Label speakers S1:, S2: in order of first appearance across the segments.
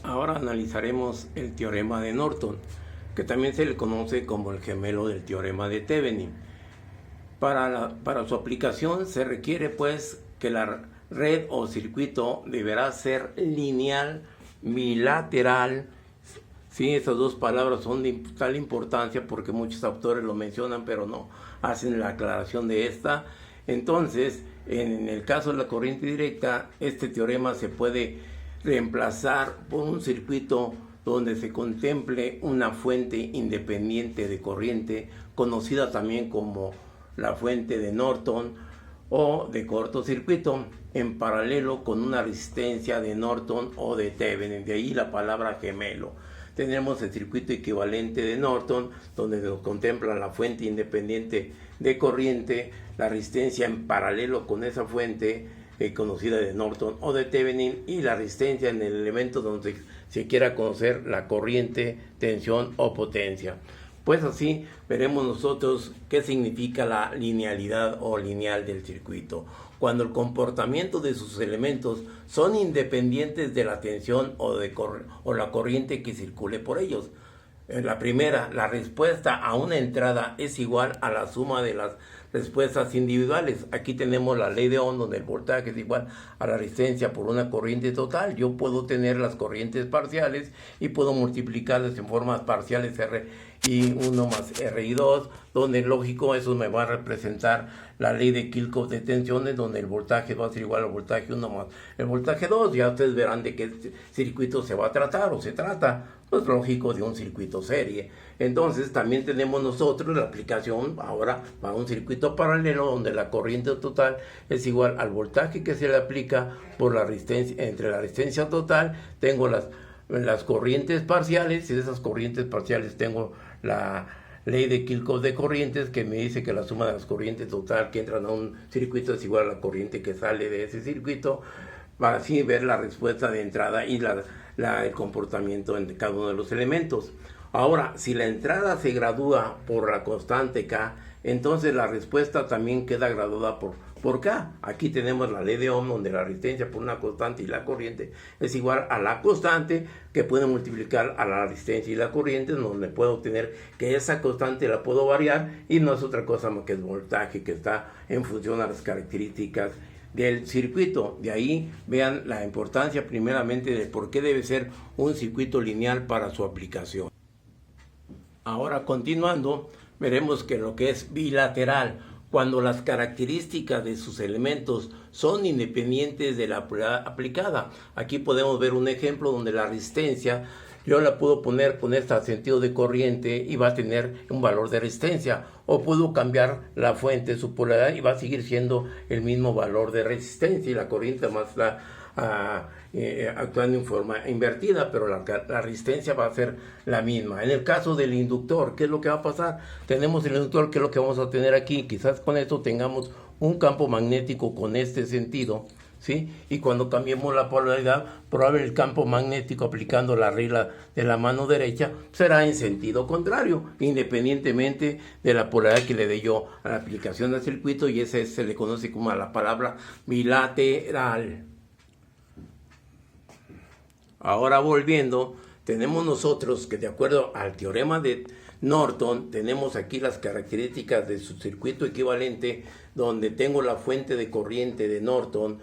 S1: Ahora analizaremos el teorema de Norton, que también se le conoce como el gemelo del teorema de Thevenin. Para su aplicación se requiere pues que la red o circuito deberá ser lineal, bilateral. Sí, esas dos palabras son de tal importancia porque muchos autores lo mencionan, pero no hacen la aclaración de esta. Entonces, en el caso de la corriente directa, este teorema se puede reemplazar por un circuito donde se contemple una fuente independiente de corriente, conocida también como la fuente de Norton o de cortocircuito, en paralelo con una resistencia de Norton o de Thevenin, de ahí la palabra gemelo. Tenemos el circuito equivalente de Norton, donde nos contempla la fuente independiente de corriente, la resistencia en paralelo con esa fuente conocida de Norton o de Thevenin, y la resistencia en el elemento donde se quiera conocer la corriente, tensión o potencia. Pues así veremos nosotros qué significa la linealidad o lineal del circuito, cuando el comportamiento de sus elementos son independientes de la tensión o la corriente que circule por ellos. En la primera, la respuesta a una entrada es igual a la suma de las respuestas individuales. Aquí tenemos la ley de Ohm, donde el voltaje es igual a la resistencia por una corriente total. Yo puedo tener las corrientes parciales y puedo multiplicarlas en formas parciales RI1 más RI2, donde lógico eso me va a representar la ley de Kirchhoff de tensiones, donde el voltaje va a ser igual al voltaje 1 más el voltaje 2. Ya ustedes verán de qué circuito se va a tratar o se trata. Pues lógico, de un circuito serie. Entonces también tenemos nosotros la aplicación ahora para un circuito paralelo, donde la corriente total es igual al voltaje que se le aplica por la resistencia. Entre la resistencia total tengo las corrientes parciales, y de esas corrientes parciales tengo la ley de Kirchhoff de corrientes, que me dice que la suma de las corrientes total que entran a un circuito es igual a la corriente que sale de ese circuito, para así ver la respuesta de entrada y el comportamiento en cada uno de los elementos. Ahora, si la entrada se gradúa por la constante K, entonces la respuesta también queda graduada por K. Aquí tenemos la ley de Ohm, donde la resistencia por una constante y la corriente es igual a la constante, que puede multiplicar a la resistencia y la corriente, donde puedo obtener que esa constante la puedo variar, y no es otra cosa más que el voltaje, que está en función a las características del circuito. De ahí vean la importancia primeramente de por qué debe ser un circuito lineal para su aplicación. Ahora, continuando, veremos que lo que es bilateral, cuando las características de sus elementos son independientes de la aplicada. Aquí podemos ver un ejemplo donde la resistencia yo la puedo poner con este sentido de corriente y va a tener un valor de resistencia, o puedo cambiar la fuente, su polaridad, y va a seguir siendo el mismo valor de resistencia, y la corriente más actuando en forma invertida, pero la resistencia va a ser la misma. En el caso del inductor, ¿qué es lo que va a pasar? Tenemos el inductor, ¿qué es lo que vamos a tener aquí? Quizás con esto tengamos un campo magnético con este sentido, ¿sí? Y cuando cambiemos la polaridad, probablemente el campo magnético, aplicando la regla de la mano derecha, será en sentido contrario, independientemente de la polaridad que le dé yo a la aplicación del circuito, y ese se le conoce como la palabra bilateral. Ahora volviendo, tenemos nosotros que, de acuerdo al teorema de Norton, tenemos aquí las características de su circuito equivalente, donde tengo la fuente de corriente de Norton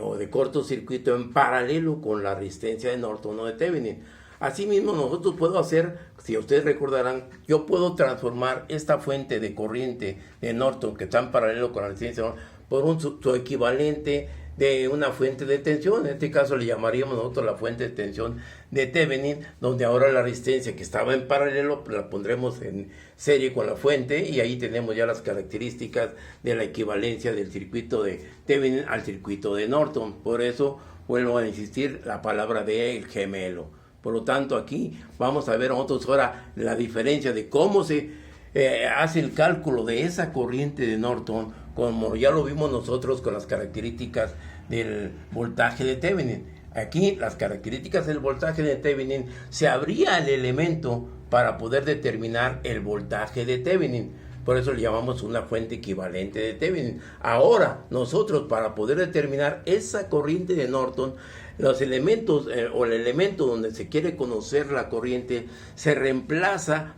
S1: o de cortocircuito en paralelo con la resistencia de Norton o de Thevenin. Asimismo, nosotros puedo hacer, si ustedes recordarán, yo puedo transformar esta fuente de corriente de Norton, que está en paralelo con la resistencia de Norton, por su equivalente de una fuente de tensión. En este caso le llamaríamos nosotros la fuente de tensión de Thevenin, donde ahora la resistencia que estaba en paralelo la pondremos en serie con la fuente, y ahí tenemos ya las características de la equivalencia del circuito de Thevenin al circuito de Norton. Por eso vuelvo a insistir la palabra de gemelo. Por lo tanto, aquí vamos a ver nosotros ahora la diferencia de cómo se hace el cálculo de esa corriente de Norton, como ya lo vimos nosotros con las características del voltaje de Thevenin. Aquí las características del voltaje de Thevenin, se abría el elemento para poder determinar el voltaje de Thevenin. Por eso le llamamos una fuente equivalente de Thevenin. Ahora, nosotros, para poder determinar esa corriente de Norton, los elementos o el elemento donde se quiere conocer la corriente se reemplaza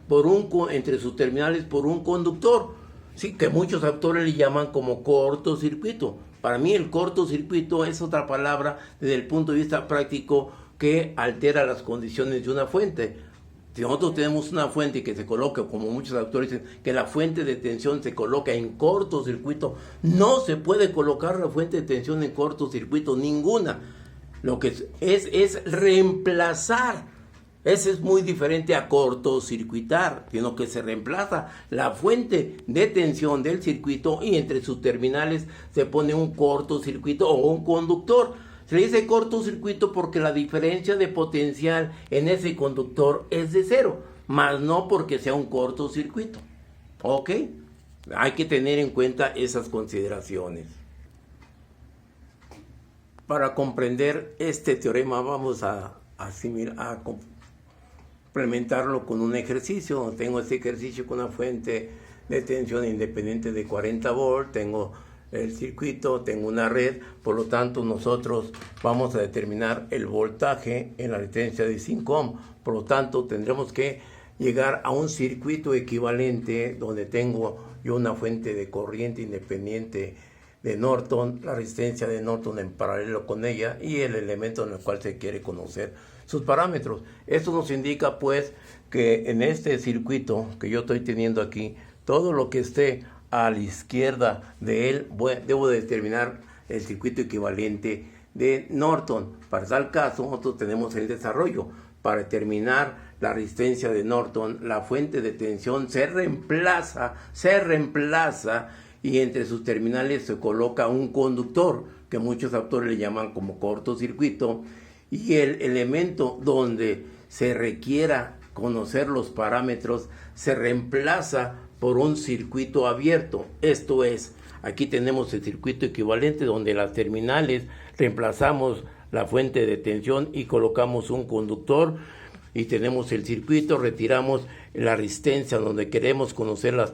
S1: entre sus terminales por un conductor, sí, que muchos autores le llaman como cortocircuito. Para mí el cortocircuito es otra palabra desde el punto de vista práctico que altera las condiciones de una fuente. Si nosotros tenemos una fuente que se coloca, como muchos autores dicen, que la fuente de tensión se coloca en cortocircuito, no se puede colocar la fuente de tensión en cortocircuito, ninguna. Lo que es reemplazar. Eso es muy diferente a cortocircuitar, sino que se reemplaza la fuente de tensión del circuito y entre sus terminales se pone un cortocircuito o un conductor. Se le dice cortocircuito porque la diferencia de potencial en ese conductor es de cero, más no porque sea un cortocircuito. ¿Ok? Hay que tener en cuenta esas consideraciones. Para comprender este teorema vamos a complementarlo con un ejercicio. Tengo este ejercicio con una fuente de tensión independiente de 40 volts, tengo el circuito, tengo una red, por lo tanto nosotros vamos a determinar el voltaje en la resistencia de 5 ohm, por lo tanto tendremos que llegar a un circuito equivalente donde tengo yo una fuente de corriente independiente de Norton, la resistencia de Norton en paralelo con ella y el elemento en el cual se quiere conocer sus parámetros. Esto nos indica pues que en este circuito que yo estoy teniendo aquí, todo lo que esté a la izquierda de él, debo determinar el circuito equivalente de Norton. Para tal caso, nosotros tenemos el desarrollo. Para determinar la resistencia de Norton, la fuente de tensión se reemplaza y entre sus terminales se coloca un conductor, que muchos autores le llaman como cortocircuito, y el elemento donde se requiera conocer los parámetros se reemplaza por un circuito abierto. Esto es, aquí tenemos el circuito equivalente donde las terminales reemplazamos la fuente de tensión y colocamos un conductor, y tenemos el circuito, retiramos la resistencia donde queremos conocer la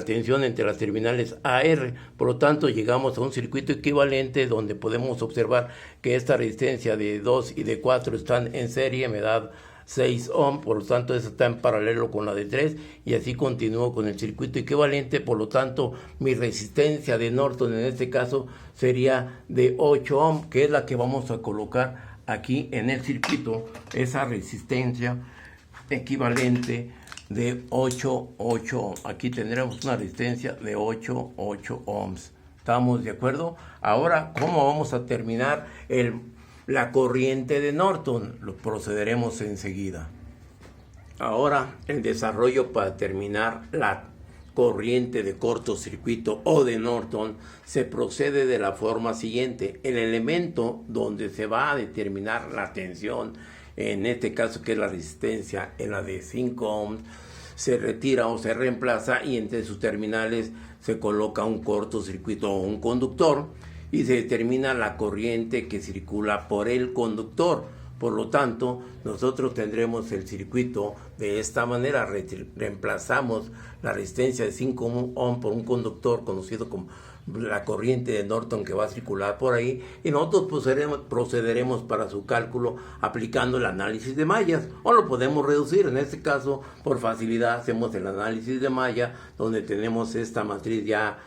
S1: tensión entre las terminales AR. Por lo tanto, llegamos a un circuito equivalente donde podemos observar que esta resistencia de 2 y de 4 están en serie, me da 6 ohm, por lo tanto esa está en paralelo con la de 3 y así continúo con el circuito equivalente. Por lo tanto mi resistencia de Norton en este caso sería de 8 ohm, que es la que vamos a colocar aquí en el circuito, esa resistencia equivalente de 8 ohms. Aquí tendremos una resistencia de 8 ohms. ¿Estamos de acuerdo? Ahora, ¿cómo vamos a terminar la corriente de Norton? Lo procederemos enseguida. Ahora, el desarrollo para terminar la corriente de cortocircuito o de Norton se procede de la forma siguiente. El elemento donde se va a determinar la tensión, en este caso que es la resistencia en la de 5 ohms, se retira o se reemplaza y entre sus terminales se coloca un cortocircuito o un conductor y se determina la corriente que circula por el conductor. Por lo tanto, nosotros tendremos el circuito de esta manera. Reemplazamos la resistencia de 5 ohm por un conductor conocido como la corriente de Norton que va a circular por ahí, y nosotros procederemos para su cálculo aplicando el análisis de mallas, o lo podemos reducir. En este caso, por facilidad, hacemos el análisis de malla, donde tenemos esta matriz ya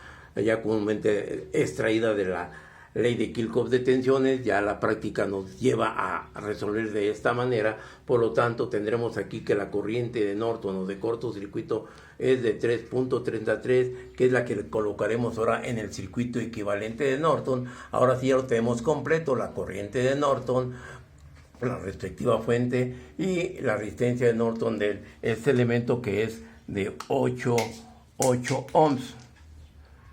S1: comúnmente extraída de la ley de Kirchhoff de tensiones. Ya la práctica nos lleva a resolver de esta manera. Por lo tanto, tendremos aquí que la corriente de Norton o de cortocircuito es de 3.33, que es la que colocaremos ahora en el circuito equivalente de Norton. Ahora sí ya lo tenemos completo, la corriente de Norton, la respectiva fuente y la resistencia de Norton de este elemento que es de 8 ohms.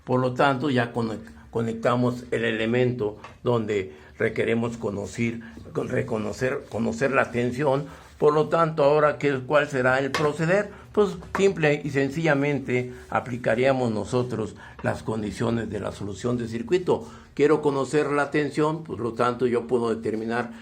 S1: Por lo tanto, ya conectamos el elemento donde requeremos conocer la tensión. Por lo tanto, ahora, ¿cuál será el proceder? Pues simple y sencillamente aplicaríamos nosotros las condiciones de la solución de circuito. Quiero conocer la tensión, por lo tanto yo puedo determinar,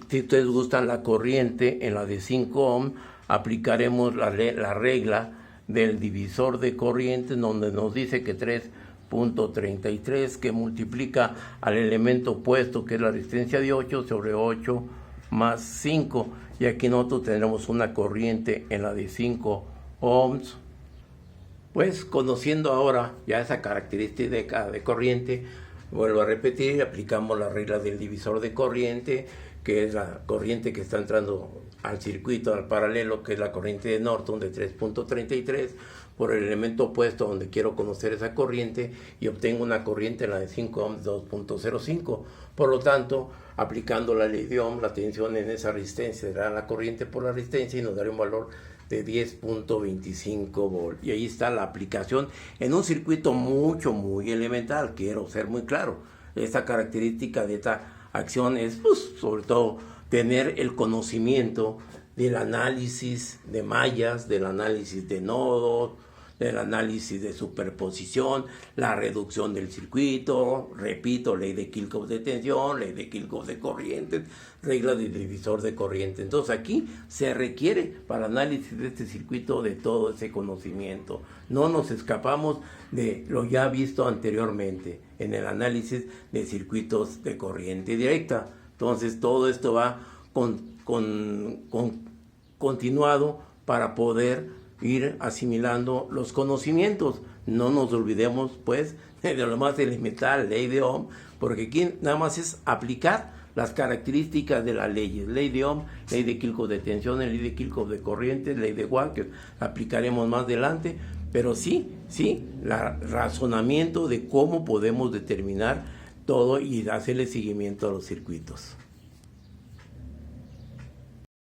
S1: si ustedes gustan, la corriente en la de 5 ohm, aplicaremos la regla del divisor de corriente, donde nos dice que 3 3.33 que multiplica al elemento opuesto, que es la resistencia de 8 sobre 8 más 5. Y aquí nosotros tendremos una corriente en la de 5 ohms. Pues conociendo ahora ya esa característica de corriente, vuelvo a repetir, aplicamos la regla del divisor de corriente, que es la corriente que está entrando al circuito, al paralelo, que es la corriente de Norton de 3.33, por el elemento opuesto donde quiero conocer esa corriente, y obtengo una corriente en la de 5 ohms 2.05. Por lo tanto, aplicando la ley de Ohm, la tensión en esa resistencia será la corriente por la resistencia y nos dará un valor de 10.25 volts. Y ahí está la aplicación en un circuito muy elemental. Quiero ser muy claro. Esta característica de esta acción es, pues, sobre todo, tener el conocimiento del análisis de mallas, del análisis de nodos, del análisis de superposición, la reducción del circuito, repito, ley de Kirchhoff de tensión, ley de Kirchhoff de corrientes, regla del divisor de corriente. Entonces aquí se requiere para análisis de este circuito de todo ese conocimiento. No nos escapamos de lo ya visto anteriormente en el análisis de circuitos de corriente directa. Entonces todo esto va continuado para poder ir asimilando los conocimientos. No nos olvidemos pues de lo más elemental, ley de Ohm, porque aquí nada más es aplicar las características de las leyes, ley de Ohm, ley de Kirchhoff de tensión, ley de Kirchhoff de corriente, ley de Watt, que aplicaremos más adelante, pero sí, el razonamiento de cómo podemos determinar todo y hacerle seguimiento a los circuitos.